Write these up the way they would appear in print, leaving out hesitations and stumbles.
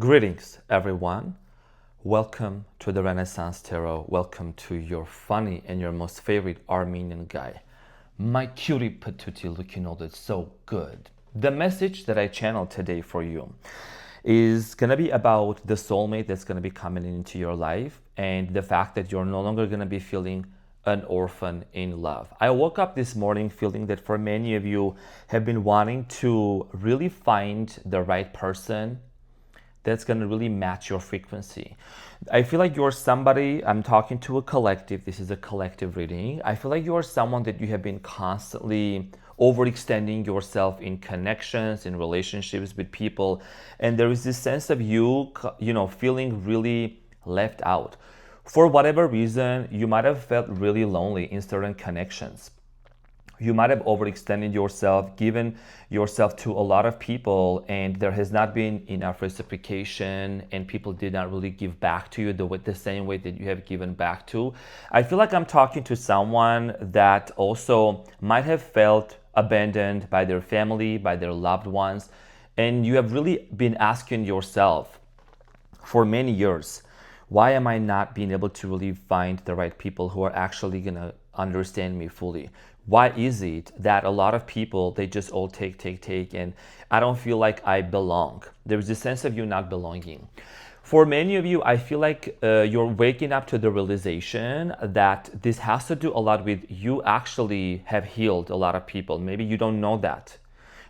Greetings, everyone. Welcome to the Renaissance Tarot. Welcome to your funny and your most favorite Armenian guy. My cutie patootie looking all that so good. The message that I channeled today for you is going to be about the soulmate that's going to be coming into your life and the fact that you're no longer going to be feeling an orphan in love. I woke up this morning feeling that for many of you have been wanting to really find the right person that's going to really match your frequency. I feel like you're somebody, I'm talking to a collective, this is a collective reading. I feel like you're someone that you have been constantly overextending yourself in connections, in relationships with people. And there is this sense of you feeling really left out. For whatever reason, you might have felt really lonely in certain connections. You might have overextended yourself, given yourself to a lot of people, and there has not been enough reciprocation, and people did not really give back to you the same way that you have given back to. I feel like I'm talking to someone that also might have felt abandoned by their family, by their loved ones, and you have really been asking yourself for many years, why am I not being able to really find the right people who are actually going to understand me fully? Why is it that a lot of people, they just all take, and I don't feel like I belong? There's a sense of you not belonging. For many of you, I feel like you're waking up to the realization that this has to do a lot with you actually have healed a lot of people. Maybe you don't know that,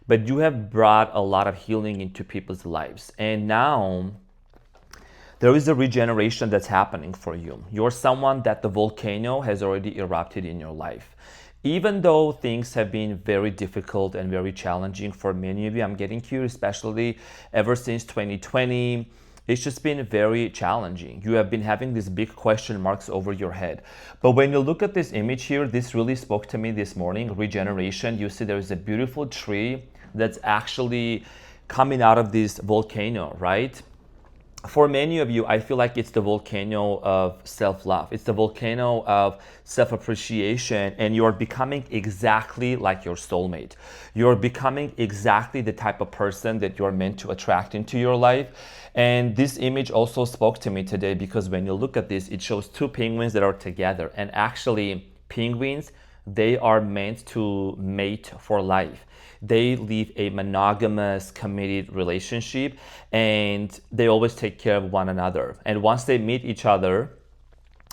but you have brought a lot of healing into people's lives. And now there is a regeneration that's happening for you. You're someone that the volcano has already erupted in your life. Even though things have been very difficult and very challenging for many of you, I'm getting curious, especially ever since 2020, it's just been very challenging. You have been having these big question marks over your head. But when you look at this image here, this really spoke to me this morning, regeneration. You see there's a beautiful tree that's actually coming out of this volcano, right? For many of you, I feel like it's the volcano of self-love. It's the volcano of self-appreciation, and you're becoming exactly like your soulmate. You're becoming exactly the type of person that you're meant to attract into your life. And this image also spoke to me today because when you look at this, it shows two penguins that are together. And actually, penguins, they are meant to mate for life. They live a monogamous, committed relationship, and they always take care of one another. And once they meet each other,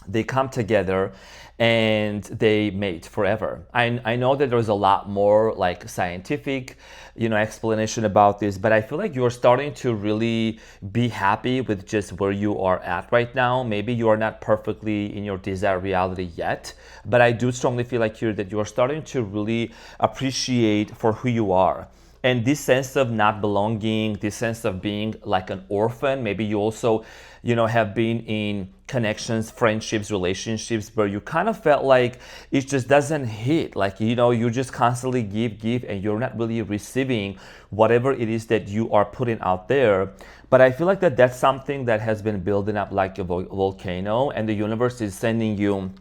they come together and they mate forever. I know that there's a lot more like scientific, explanation about this, but I feel like you're starting to really be happy with just where you are at right now. Maybe you are not perfectly in your desired reality yet, but I do strongly feel like that you are starting to really appreciate for who you are. And this sense of not belonging, this sense of being like an orphan, maybe you also, have been in connections, friendships, relationships where you kind of felt like it just doesn't hit. Like, you just constantly give, and you're not really receiving whatever it is that you are putting out there. But I feel like that's something that has been building up like a volcano, and the universe is sending you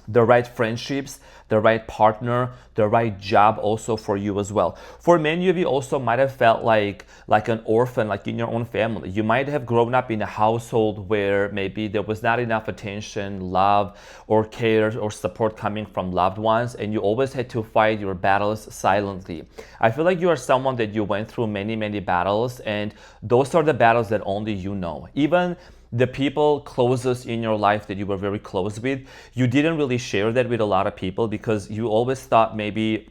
the right friendships, the right partner, the right job also for you as well. For many of you also might have felt like an orphan, like in your own family. You might have grown up in a household where maybe there was not enough attention, love, or care or support coming from loved ones, and you always had to fight your battles silently. I feel like you are someone that you went through many, many battles, and those are the battles that only you know. Even the people closest in your life that you were very close with, you didn't really share that with a lot of people because you always thought maybe,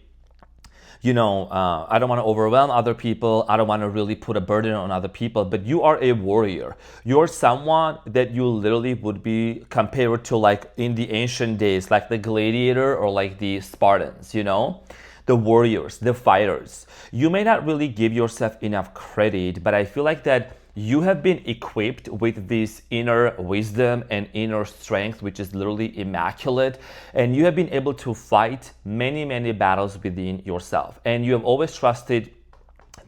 I don't want to overwhelm other people. I don't want to really put a burden on other people, but you are a warrior. You're someone that you literally would be compared to like in the ancient days, like the gladiator or like the Spartans, the warriors, the fighters. You may not really give yourself enough credit, but I feel like that you have been equipped with this inner wisdom and inner strength, which is literally immaculate. And you have been able to fight many, many battles within yourself. And you have always trusted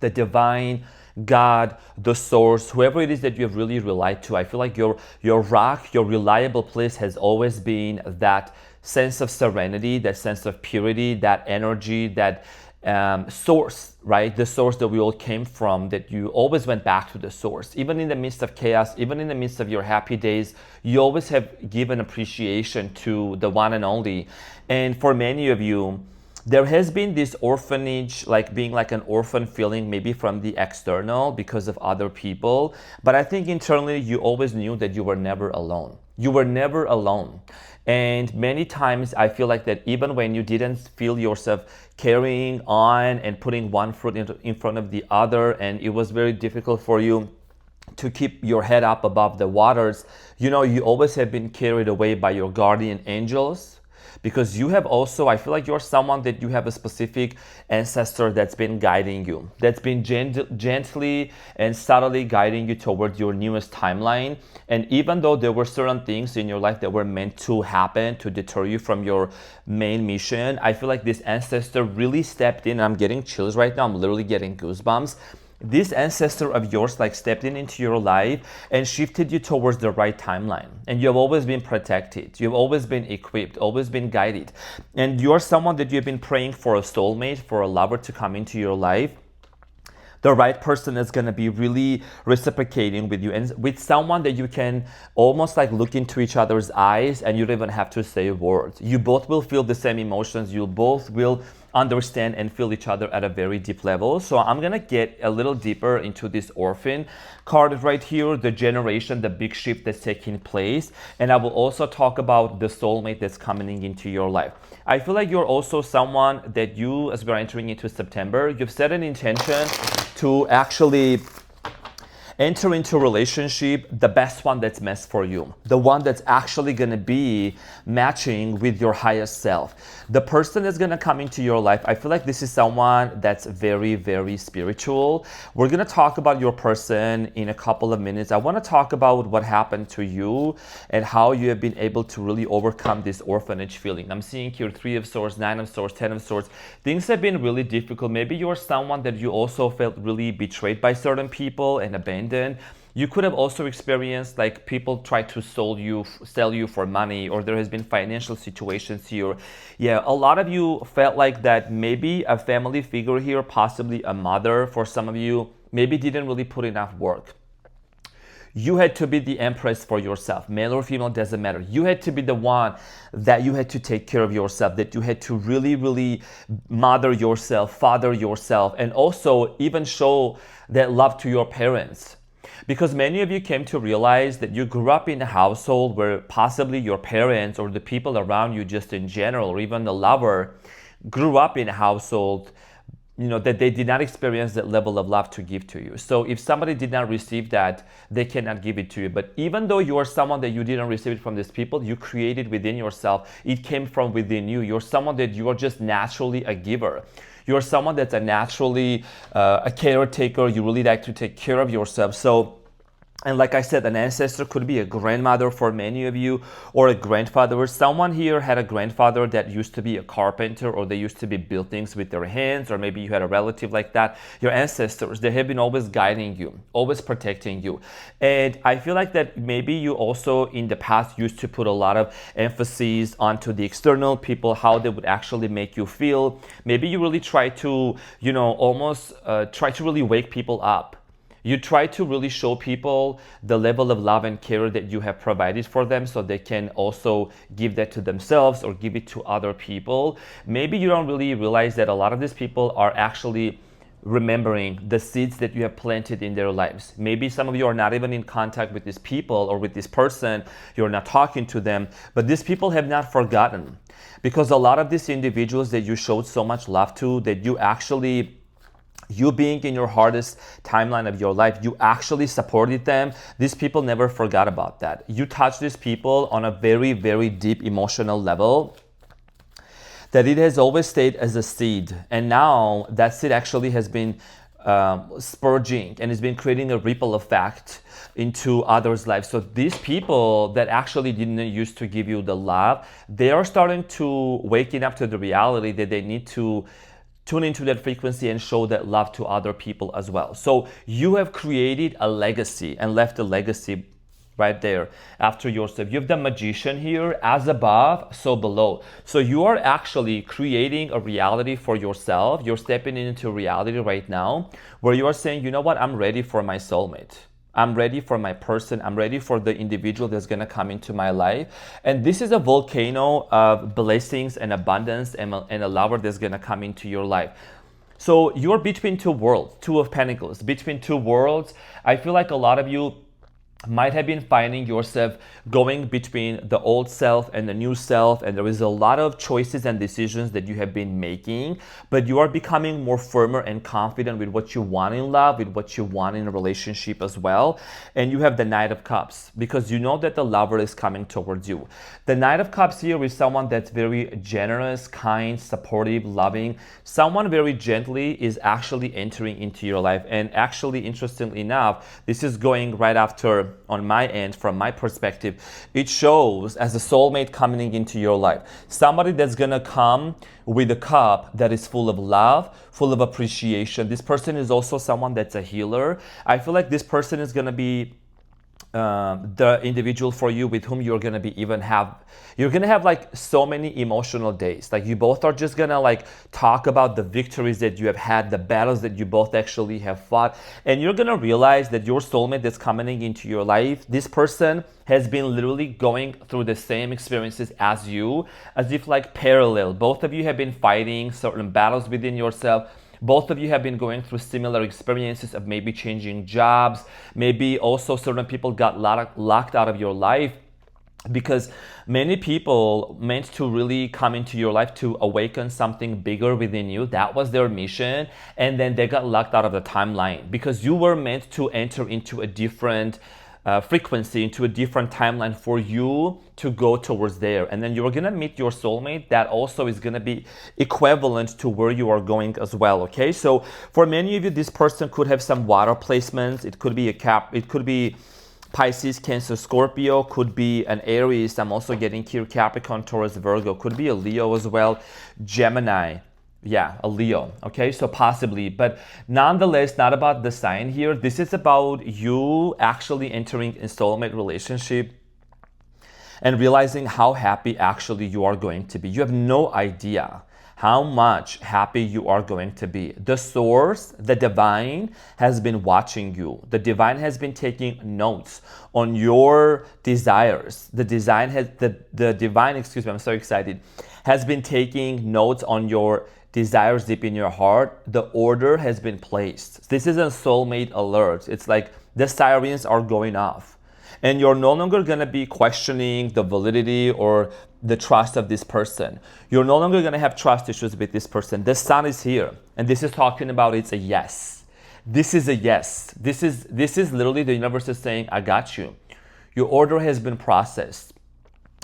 the divine, God, the source, whoever it is that you have really relied to. I feel like your rock, your reliable place has always been that sense of serenity, that sense of purity, that energy, that source, right? The source that we all came from, that you always went back to the source. Even in the midst of chaos, even in the midst of your happy days, you always have given appreciation to the one and only. And for many of you, there has been this orphanage, like being like an orphan feeling, maybe from the external because of other people. But I think internally you always knew that you were never alone. You were never alone. And many times I feel like that even when you didn't feel yourself carrying on and putting one foot in front of the other, and it was very difficult for you to keep your head up above the waters, you always have been carried away by your guardian angels. Because you have also, I feel like you're someone that you have a specific ancestor that's been guiding you, that's been gently and subtly guiding you towards your newest timeline. And even though there were certain things in your life that were meant to happen to deter you from your main mission, I feel like this ancestor really stepped in. I'm getting chills right now. I'm literally getting goosebumps. This ancestor of yours stepped into your life and shifted you towards the right timeline. And you've always been protected. You've always been equipped, always been guided. And you're someone that you've been praying for a soulmate, for a lover to come into your life. The right person is going to be really reciprocating with you, and with someone that you can almost look into each other's eyes and you don't even have to say words. You both will feel the same emotions. You both will understand and feel each other at a very deep level. So I'm going to get a little deeper into this orphan card right here, the generation, the big shift that's taking place. And I will also talk about the soulmate that's coming into your life. I feel like you're also someone that you, as we're entering into September, you've set an intention to actually enter into a relationship, the best one that's meant for you, the one that's actually going to be matching with your highest self. The person that's going to come into your life, I feel like this is someone that's very, very spiritual. We're going to talk about your person in a couple of minutes. I want to talk about what happened to you and how you have been able to really overcome this orphanage feeling. I'm seeing here 3 of Swords, 9 of Swords, 10 of Swords. Things have been really difficult. Maybe you're someone that you also felt really betrayed by certain people and abandoned. You could have also experienced people try to sell you for money, or there has been financial situations here. Yeah, a lot of you felt like that maybe a family figure here, possibly a mother for some of you, maybe didn't really put enough work. You had to be the empress for yourself, male or female, doesn't matter. You had to be the one that you had to take care of yourself, that you had to really, really mother yourself, father yourself, and also even show that love to your parents. Because many of you came to realize that you grew up in a household where possibly your parents or the people around you just in general, or even the lover, grew up in a household that they did not experience that level of love to give to you. So if somebody did not receive that, they cannot give it to you. But even though you are someone that you didn't receive it from these people, you created within yourself. It came from within you. You're someone that you are just naturally a giver. You're someone that's a naturally a caretaker. You really like to take care of yourself. So, and like I said, an ancestor could be a grandmother for many of you, or a grandfather. Someone here had a grandfather that used to be a carpenter, or they used to be build things with their hands, or maybe you had a relative like that. Your ancestors, they have been always guiding you, always protecting you. And I feel like that maybe you also in the past used to put a lot of emphasis onto the external people, how they would actually make you feel. Maybe you really try to, almost try to really wake people up. You try to really show people the level of love and care that you have provided for them, so they can also give that to themselves or give it to other people. Maybe you don't really realize that a lot of these people are actually remembering the seeds that you have planted in their lives. Maybe some of you are not even in contact with these people or with this person. You're not talking to them, but these people have not forgotten. Because a lot of these individuals that you showed so much love to, that you being in your hardest timeline of your life, you actually supported them. These people never forgot about that. You touched these people on a very, very deep emotional level, that it has always stayed as a seed. And now that seed actually has been spurging and has been creating a ripple effect into others' lives. So these people that actually didn't used to give you the love, they are starting to waking up to the reality that they need to tune into that frequency and show that love to other people as well. So you have created a legacy and left a legacy right there after yourself. You have the Magician here, as above, so below. So you are actually creating a reality for yourself. You're stepping into reality right now where you are saying, you know what, I'm ready for my soulmate. I'm ready for my person. I'm ready for the individual that's going to come into my life. And this is a volcano of blessings and abundance and a lover that's going to come into your life. So you're between two worlds, Two of Pentacles, between two worlds. I feel like a lot of you might have been finding yourself going between the old self and the new self, and there is a lot of choices and decisions that you have been making, but you are becoming more firmer and confident with what you want in love, with what you want in a relationship as well. And you have the Knight of Cups because you know that the lover is coming towards you. The Knight of Cups here is someone that's very generous, kind, supportive, loving. Someone very gently is actually entering into your life. And actually, interestingly enough, this is going right after, on my end, from my perspective, it shows as a soulmate coming into your life. Somebody that's gonna come with a cup that is full of love, full of appreciation. This person is also someone that's a healer. I feel like this person is gonna be the individual for you with whom you're gonna have like so many emotional days. Like you both are just gonna like talk about the victories that you have had, the battles that you both actually have fought, and you're gonna realize that your soulmate that's coming into your life, this person has been literally going through the same experiences as you, as if like parallel. Both of you have been fighting certain battles within yourself. Both of you have been going through similar experiences of maybe changing jobs, maybe also certain people got locked out of your life, because many people meant to really come into your life to awaken something bigger within you. That was their mission, and then they got locked out of the timeline because you were meant to enter into a different frequency, into a different timeline for you to go towards there. And then you're gonna meet your soulmate that also is gonna be equivalent to where you are going as well, okay? So for many of you, this person could have some water placements. It could be it could be Pisces, Cancer, Scorpio, could be an Aries. I'm also getting here Capricorn, Taurus, Virgo, could be a Leo as well, Gemini. Yeah, a Leo, okay? So possibly, but nonetheless, not about the sign here. This is about you actually entering a soulmate relationship and realizing how happy actually you are going to be. You have no idea how much happy you are going to be. The source, the divine, has been watching you. The divine has been taking notes on your desires. The divine, excuse me, I'm so excited, has been taking notes on your desires deep in your heart. The order has been placed. This is a soulmate alert. It's like the sirens are going off, and you're no longer going to be questioning the validity or the trust of this person. You're no longer going to have trust issues with this person. The sun is here, and this is talking about it's a yes. This is a yes. This is literally the universe is saying, I got you. Your order has been processed.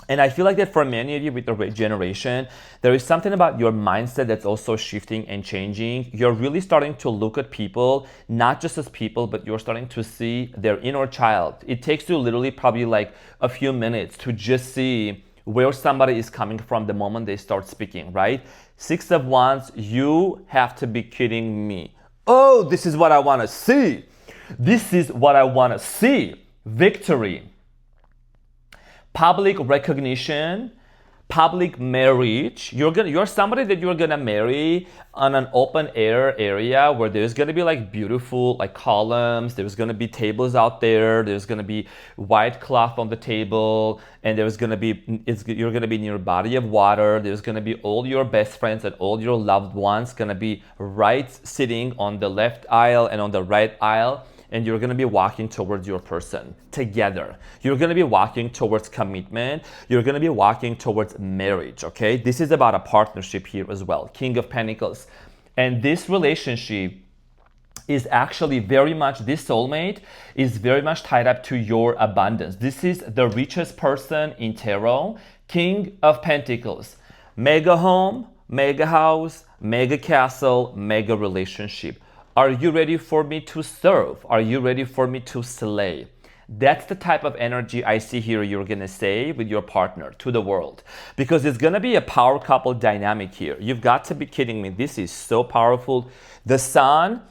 And I feel like that for many of you with the regeneration, there is something about your mindset that's also shifting and changing. You're really starting to look at people, not just as people, but you're starting to see their inner child. It takes you literally probably like a few minutes to just see where somebody is coming from the moment they start speaking, right? Six of Wands, you have to be kidding me. Oh, this is what I want to see. This is what I want to see. Victory. Public recognition, public marriage. You're somebody that you're gonna marry on an open air area where there's gonna be like beautiful like columns. There's gonna be tables out there. There's gonna be white cloth on the table, and you're gonna be near a body of water. There's gonna be all your best friends and all your loved ones gonna be right sitting on the left aisle and on the right aisle. And you're going to be walking towards your person together. You're going to be walking towards commitment. You're going to be walking towards marriage, okay? This is about a partnership here as well. King of Pentacles. And this relationship is actually very much, this soulmate is very much tied up to your abundance. This is the richest person in tarot. King of Pentacles. Mega home, mega house, mega castle, mega relationship. Are you ready for me to serve? Are you ready for me to slay? That's the type of energy I see here you're gonna say with your partner to the world. Because it's gonna be a power couple dynamic here. You've got to be kidding me. This is so powerful. The sun,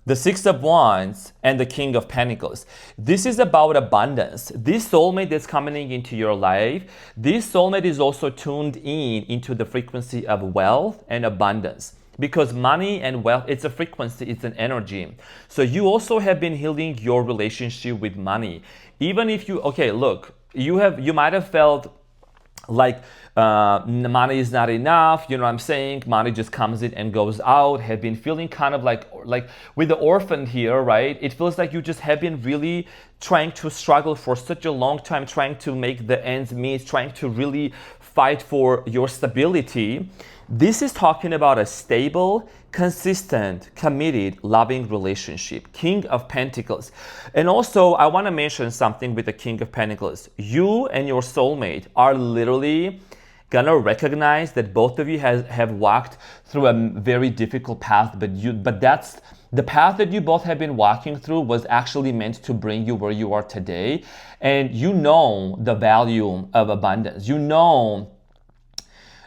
the Six of Wands, and the King of Pentacles. This is about abundance. This soulmate that's coming into your life, this soulmate is also tuned into the frequency of wealth and abundance. Because money and wealth, it's a frequency, it's an energy. So you also have been healing your relationship with money. Even if you, okay, look, you might have felt like money is not enough, you know what I'm saying? Money just comes in and goes out. Have been feeling kind of like with the orphan here, right? It feels like you just have been really trying to struggle for such a long time, trying to make the ends meet, trying to really fight for your stability. This is talking about a stable, consistent, committed, loving relationship. King of Pentacles. And also, I want to mention something with the King of Pentacles. You and your soulmate are literally gonna recognize that both of you have walked through a very difficult path, but that's the path that you both have been walking through was actually meant to bring you where you are today. And you know the value of abundance. You know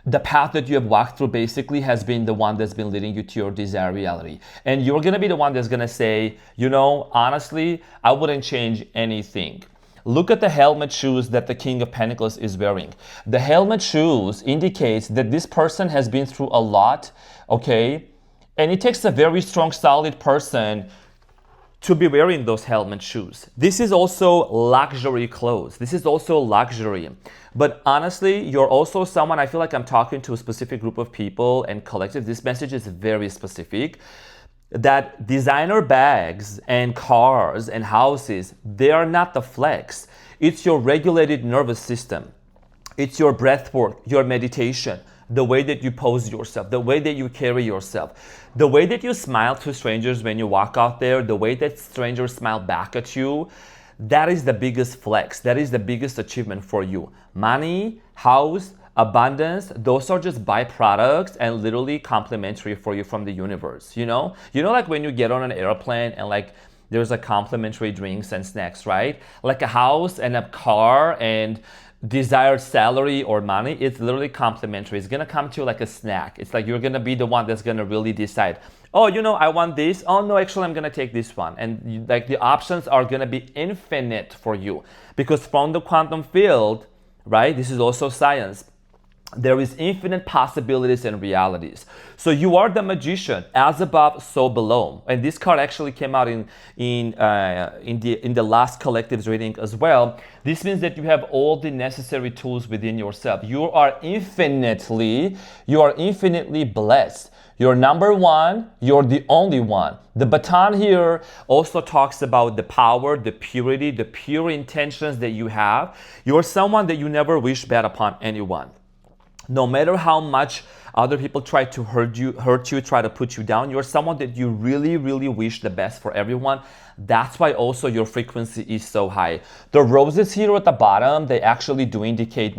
the path that you have walked through basically has been the one that's been leading you to your desired reality. And you're gonna be the one that's gonna say, you know, honestly, I wouldn't change anything. Look at the helmet shoes that the King of Pentacles is wearing. The helmet shoes indicates that this person has been through a lot, okay? And it takes a very strong, solid person to be wearing those helmet shoes. This is also luxury clothes. This is also luxury. But honestly, you're also someone, I feel like I'm talking to a specific group of people and collective. This message is very specific. That designer bags and cars and houses, they are not the flex. It's your regulated nervous system. It's your breath work, your meditation, the way that you pose yourself, the way that you carry yourself, the way that you smile to strangers when you walk out there, the way that strangers smile back at you. That is the biggest flex. That is the biggest achievement for you. Money, house, abundance, those are just byproducts and literally complimentary for you from the universe, you know? You know, like when you get on an airplane and like there's a complimentary drinks and snacks, right? Like a house and a car and desired salary or money, it's literally complimentary. It's gonna come to you like a snack. It's like you're gonna be the one that's gonna really decide, oh, you know, I want this. Oh no, actually I'm gonna take this one. And like the options are gonna be infinite for you. Because from the quantum field, right, this is also science, there is infinite possibilities and realities. So you are the magician, as above, so below. And this card actually came out in the last collectives reading as well. This means that you have all the necessary tools within yourself. You are infinitely blessed. You're number one, you're the only one. The baton here also talks about the power, the purity, the pure intentions that you have. You're someone that you never wish bad upon anyone. No matter how much other people try to hurt you, try to put you down, you're someone that you really, really wish the best for everyone. That's why also your frequency is so high. The roses here at the bottom, they actually do indicate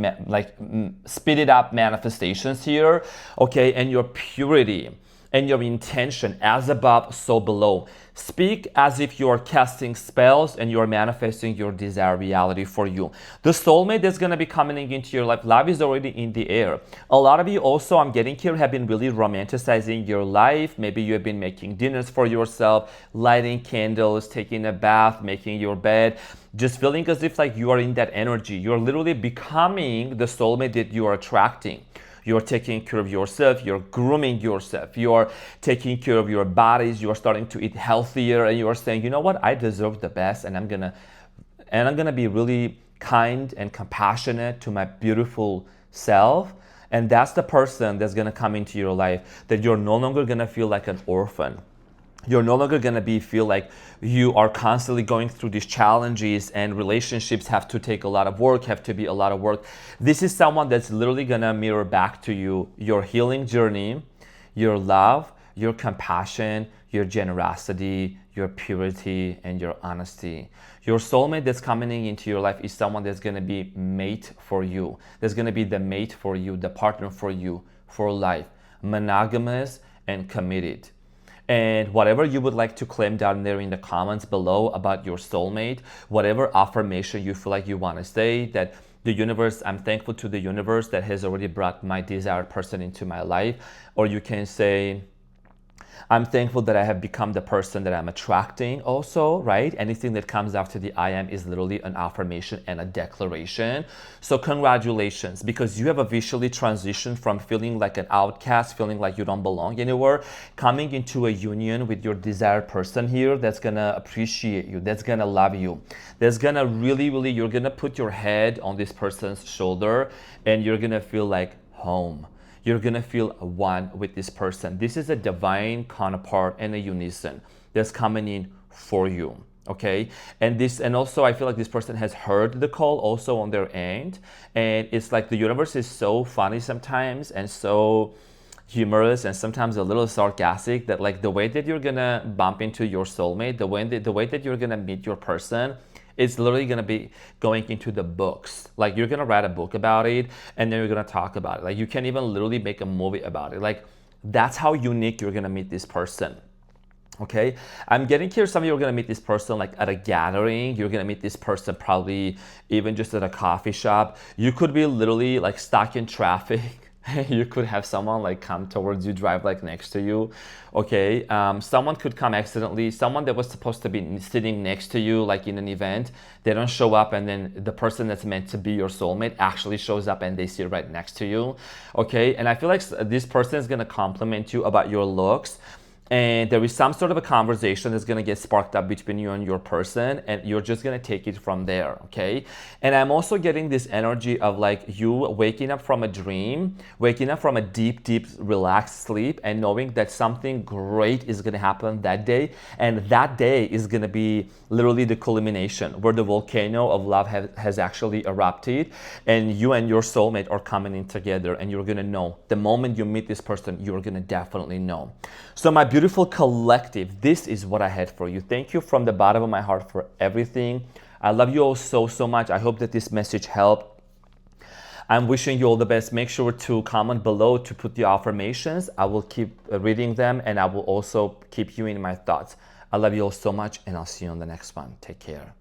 speeded up manifestations here, okay? And your purity and your intention, as above, so below. Speak as if you are casting spells and you are manifesting your desired reality for you. The soulmate that's going to be coming into your life, love is already in the air. A lot of you also, I'm getting here, have been really romanticizing your life. Maybe you have been making dinners for yourself, lighting candles, taking a bath, making your bed, just feeling as if like you are in that energy. You're literally becoming the soulmate that you are attracting. You're taking care of yourself, you're grooming yourself, you're taking care of your bodies, you're starting to eat healthier, and you're saying, you know what, I deserve the best, and I'm gonna be really kind and compassionate to my beautiful self. And that's the person that's gonna come into your life, that you're no longer gonna feel like an orphan. You're no longer gonna feel like you are constantly going through these challenges and relationships have to take a lot of work, have to be a lot of work. This is someone that's literally gonna mirror back to you your healing journey, your love, your compassion, your generosity, your purity, and your honesty. Your soulmate that's coming into your life is someone that's gonna be mate for you. That's gonna be the mate for you, the partner for you for life, monogamous and committed. And whatever you would like to claim down there in the comments below about your soulmate, whatever affirmation you feel like you want to say, that the universe, I'm thankful to the universe that has already brought my desired person into my life. Or you can say, I'm thankful that I have become the person that I'm attracting also, right? Anything that comes after the I am is literally an affirmation and a declaration. So congratulations, because you have officially transitioned from feeling like an outcast, feeling like you don't belong anywhere, coming into a union with your desired person here that's gonna appreciate you, that's gonna love you, that's gonna really, you're gonna put your head on this person's shoulder and you're gonna feel like home. You're gonna feel one with this person. This is a divine counterpart and a unison that's coming in for you. Okay, and also I feel like this person has heard the call also on their end, and it's like the universe is so funny sometimes and so humorous and sometimes a little sarcastic that like the way that you're gonna bump into your soulmate, the way that you're gonna meet your person, it's literally gonna be going into the books. Like you're gonna write a book about it and then you're gonna talk about it. Like you can even literally make a movie about it. Like that's how unique you're gonna meet this person. Okay, I'm getting here. Some of you are gonna meet this person like at a gathering. You're gonna meet this person probably even just at a coffee shop. You could be literally like stuck in traffic. You could have someone like come towards you, drive like next to you. Okay, someone could come accidentally. Someone that was supposed to be sitting next to you, like in an event, they don't show up, and then the person that's meant to be your soulmate actually shows up and they sit right next to you. Okay, and I feel like this person is gonna compliment you about your looks, and there is some sort of a conversation that's going to get sparked up between you and your person, and you're just going to take it from there. Okay, and I'm also getting this energy of like you waking up from a dream, waking up from a deep relaxed sleep, and knowing that something great is going to happen that day, and that day is going to be literally the culmination where the volcano of love has actually erupted, and you and your soulmate are coming in together, and you're going to know the moment you meet this person. You're going to definitely know. So my beautiful collective, this is what I had for you. Thank you from the bottom of my heart for everything. I love you all so much. I hope that this message helped. I'm wishing you all the best. Make sure to comment below to put the affirmations. I will keep reading them, and I will also keep you in my thoughts. I love you all so much, and I'll see you on the next one. Take care.